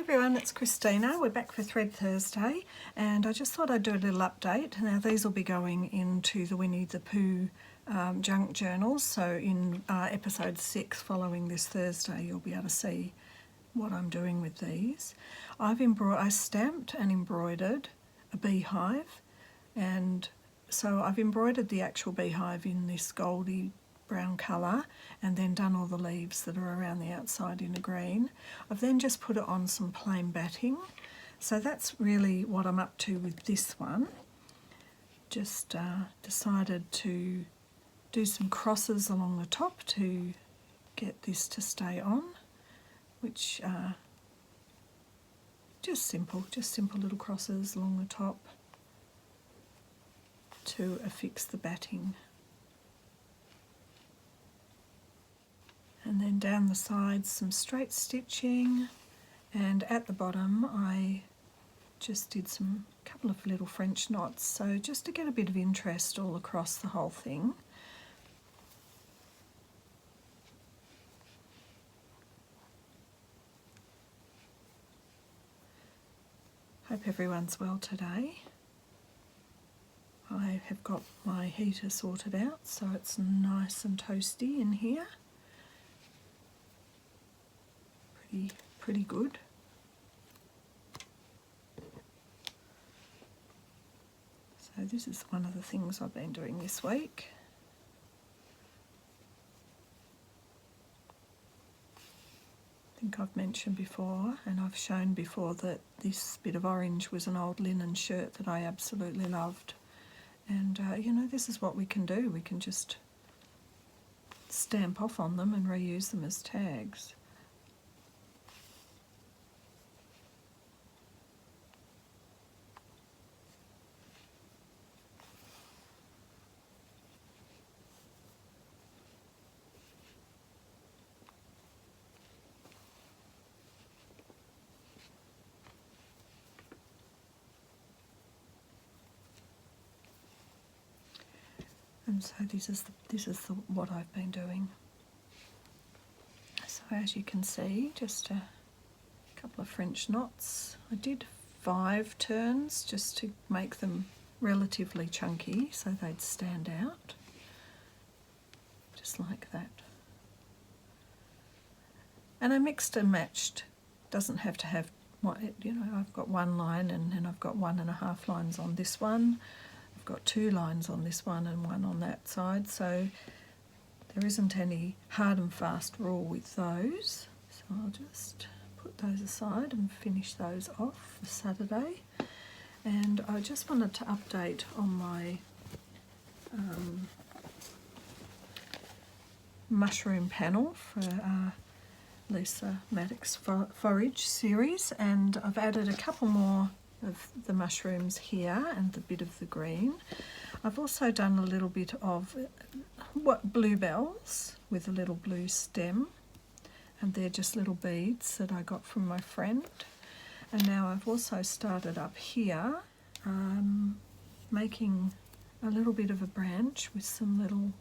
everyone, it's Christina. We're back for Thread Thursday and I just thought I'd do a little update. Now these will be going into the Winnie the Pooh junk journals, so in episode 6 following this Thursday you'll be able to see what I'm doing with these. I stamped and embroidered a beehive, and so I've embroidered the actual beehive in this goldy brown colour and then done all the leaves that are around the outside in a green. I've then just put it on some plain batting, so that's really what I'm up to with this one. Just decided to do some crosses along the top to get this to stay on, which just simple little crosses along the top to affix the batting. And then down the sides some straight stitching, and at the bottom I just did some couple of little French knots, so just to get a bit of interest all across the whole thing. Hope everyone's well today. I have got my heater sorted out so it's nice and toasty in here. Pretty good. So this is one of the things I've been doing this week. I think I've mentioned before and I've shown before that this bit of orange was an old linen shirt that I absolutely loved, and you know, this is what we can do. We can just stamp off on them and reuse them as tags. And so this is what I've been doing. So as you can see, just a couple of French knots. I did 5 turns just to make them relatively chunky so they'd stand out, just like that. And I mixed and matched. Doesn't have to have, you know, I've got 1 line and I've got 1.5 lines on this one. I've got 2 lines on this one and 1 on that side, so there isn't any hard and fast rule with those. So I'll just put those aside and finish those off for Saturday. And I just wanted to update on my mushroom panel for Lisa Maddox's Forage series, and I've added a couple more of the mushrooms here and a bit of the green. I've also done a little bit of bluebells with a little blue stem, and they're just little beads that I got from my friend. And now I've also started up here making a little bit of a branch with some little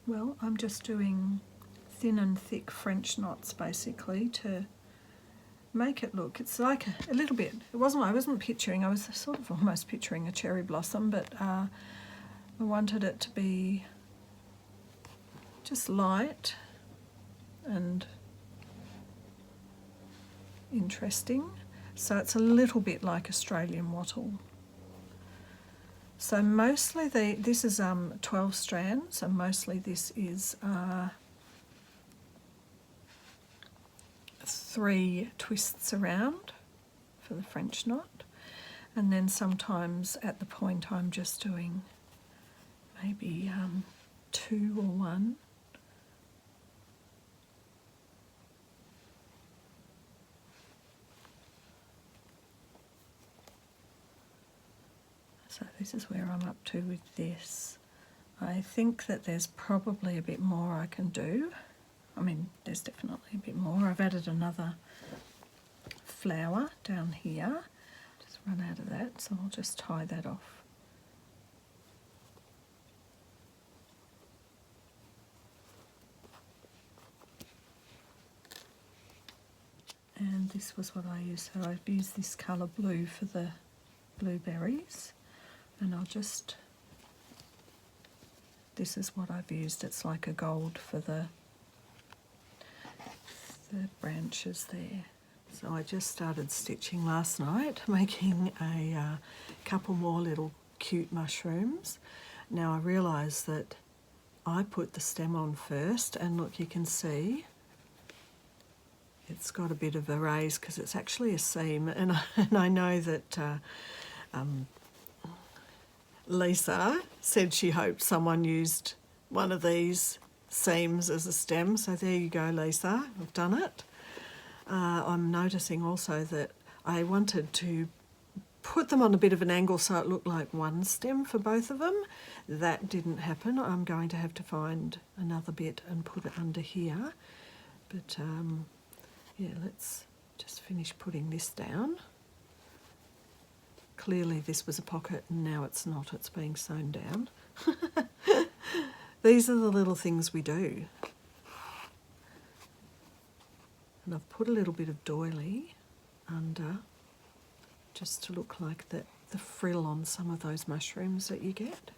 well, I'm just doing thin and thick French knots basically to make it look, it's like a little bit, I wasn't picturing, I was sort of almost picturing a cherry blossom, but I wanted it to be just light and interesting, so it's a little bit like Australian wattle. So mostly this is 12 strands, and mostly this is 3 twists around for the French knot, and then sometimes at the point I'm just doing maybe 2 or 1. So this is where I'm up to with this. I think that there's probably a bit more I can do. I mean, there's definitely a bit more. I've added another flower down here. Just run out of that, so I'll just tie that off. and this was what I used. So I've used this colour blue for the blueberries, and I'll just, this is what I've used. It's like a gold for the branches there. So I just started stitching last night, making a couple more little cute mushrooms. Now I realise that I put the stem on first, and look, you can see it's got a bit of a raise because it's actually a seam, and I know that Lisa said she hoped someone used one of these seams as a stem, so there you go, Lisa, I've done it. I'm noticing also that I wanted to put them on a bit of an angle so it looked like one stem for both of them. That didn't happen. I'm going to have to find another bit and put it under here. But yeah, let's just finish putting this down. Clearly this was a pocket and now it's not, it's being sewn down. These are the little things we do. And I've put a little bit of doily under just to look like the frill on some of those mushrooms that you get.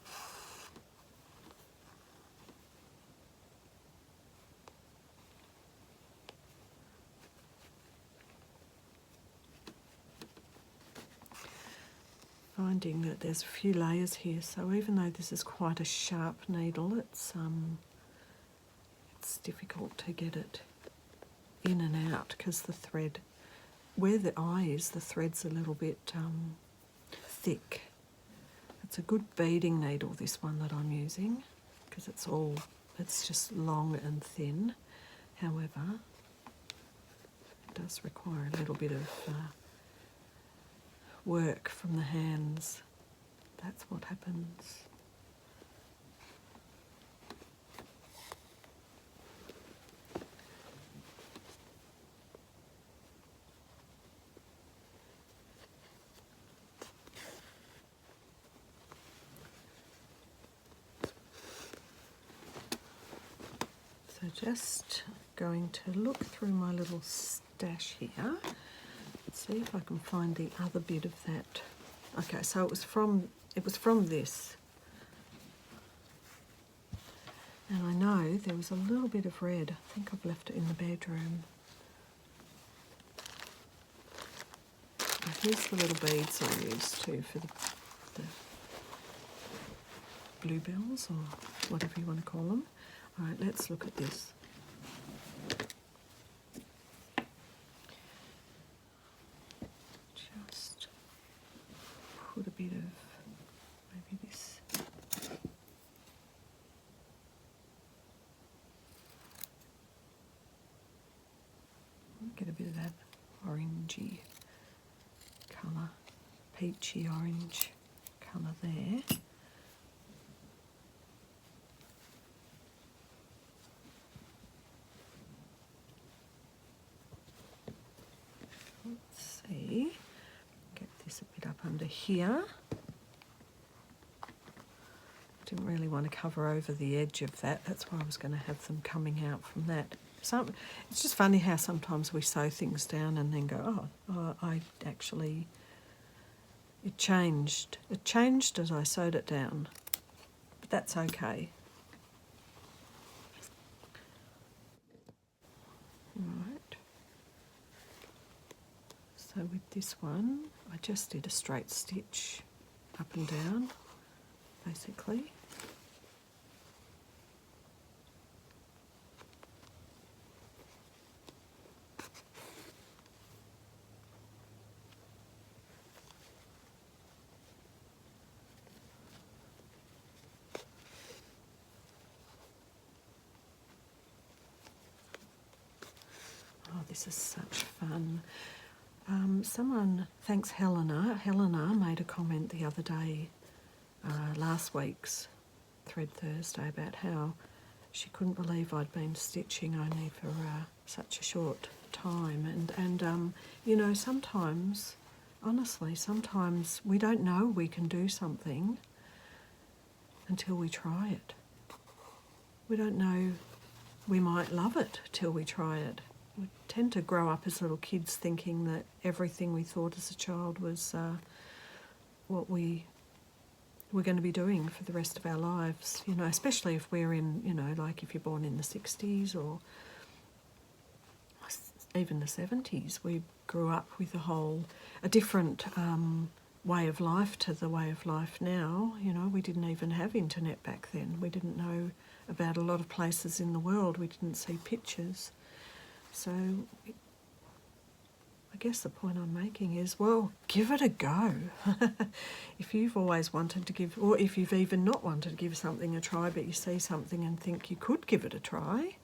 Finding that there's a few layers here, so even though this is quite a sharp needle, it's difficult to get it in and out because the thread, where the eye is, the thread's a little bit thick. It's a good beading needle, this one that I'm using, because it's just long and thin. However, it does require a little bit of work from the hands. That's what happens. So just going to look through my little stash here. See if I can find the other bit of that. Okay, so it was from this. And I know there was a little bit of red. I think I've left it in the bedroom. Here's the little beads I used too for the bluebells, or whatever you want to call them. All right, let's look at this. Just put a bit of maybe this. Get a bit of that orangey colour, peachy orange colour there. Let's see, get this a bit up under here. Didn't really want to cover over the edge of that. That's why I was going to have them coming out from that. It's just funny how sometimes we sew things down and then go, oh, I actually, it changed. It changed as I sewed it down, but that's okay. Right. So with this one, I just did a straight stitch up and down, basically. Oh, this is such fun. Someone, thanks Helena made a comment the other day, last week's Thread Thursday, about how she couldn't believe I'd been stitching only for such a short time. And you know, sometimes, honestly, sometimes we don't know we can do something until we try it. We don't know we might love it till we try it. we tend to grow up as little kids thinking that everything we thought as a child was what we were going to be doing for the rest of our lives, you know, especially if we're in, you know, like if you're born in the 60s or even the 70s. We grew up with a different way of life to the way of life now. You know, we didn't even have internet back then. We didn't know about a lot of places in the world. We didn't see pictures. So I guess the point I'm making is, well, give it a go. If you've always wanted to give, or if you've even not wanted to give something a try, but you see something and think you could give it a try,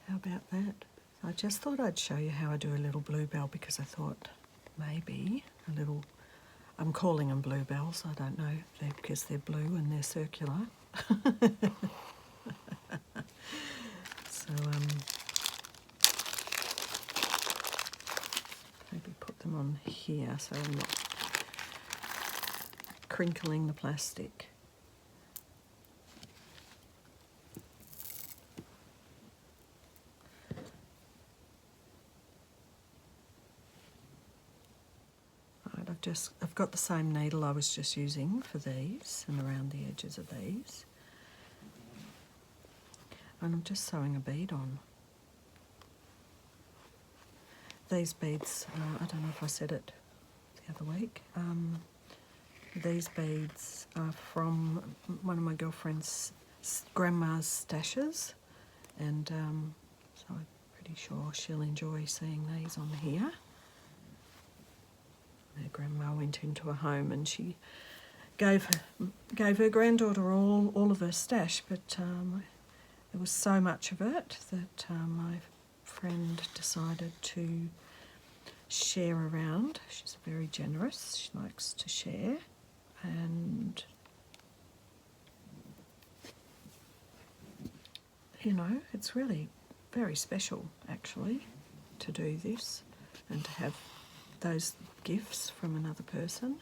how about that? I just thought I'd show you how I do a little bluebell, because I thought maybe a little, I'm calling them bluebells, I don't know, because they're blue and they're circular. So maybe put them on here so I'm not crinkling the plastic. Right, I've got the same needle I was just using for these and around the edges of these. And I'm just sewing a bead on. These beads, I don't know if I said it the other week, these beads are from one of my girlfriend's grandma's stashes, and so I'm pretty sure she'll enjoy seeing these on here. Her grandma went into a home and she gave her granddaughter all of her stash, but there was so much of it that my friend decided to share around. She's very generous, she likes to share, and you know, it's really very special actually to do this and to have those gifts from another person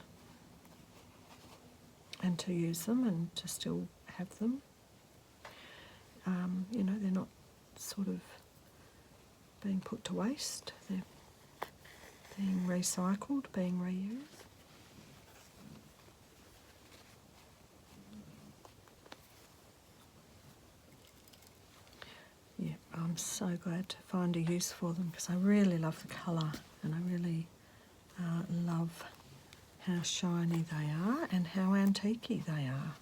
and to use them and to still have them. You know, they're not sort of being put to waste, they're being recycled, being reused. Yeah, I'm so glad to find a use for them because I really love the colour and I really love how shiny they are and how antique-y they are.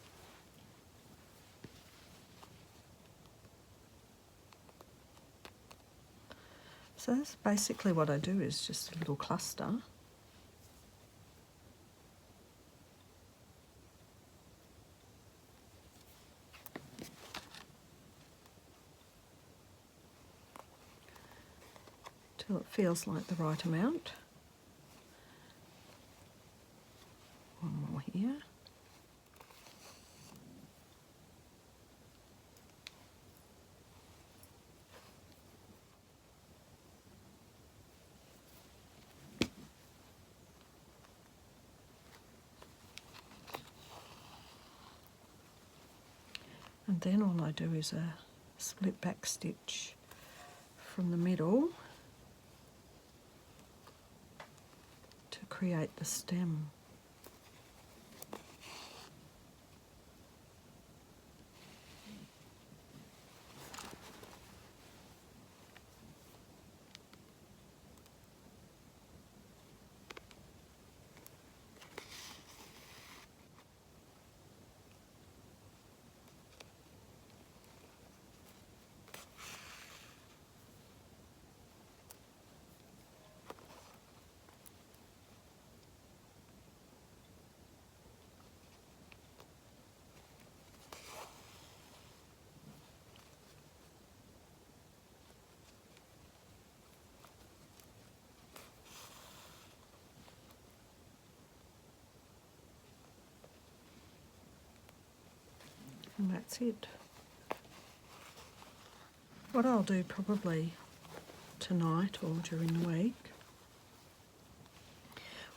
So that's basically what I do, is just a little cluster. Till it feels like the right amount. One more here. And then all I do is a split back stitch from the middle to create the stem. And that's it. What I'll do probably tonight or during the week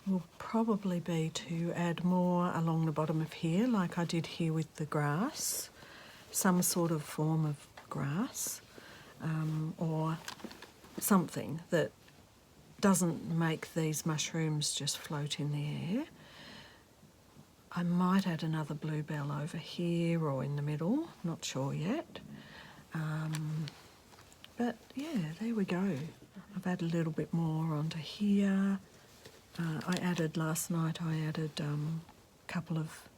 will probably be to add more along the bottom of here, like I did here with the grass, some sort of form of grass, or something that doesn't make these mushrooms just float in the air. I might add another bluebell over here or in the middle, not sure yet. But yeah, there we go. I've added a little bit more onto here. Last night I added a couple of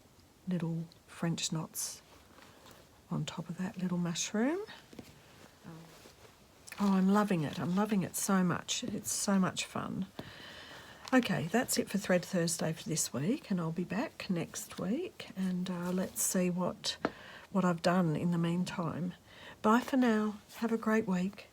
little French knots on top of that little mushroom. Oh, I'm loving it. I'm loving it so much. It's so much fun. Okay, that's it for Thread Thursday for this week, and I'll be back next week, and let's see what I've done in the meantime. Bye for now. Have a great week.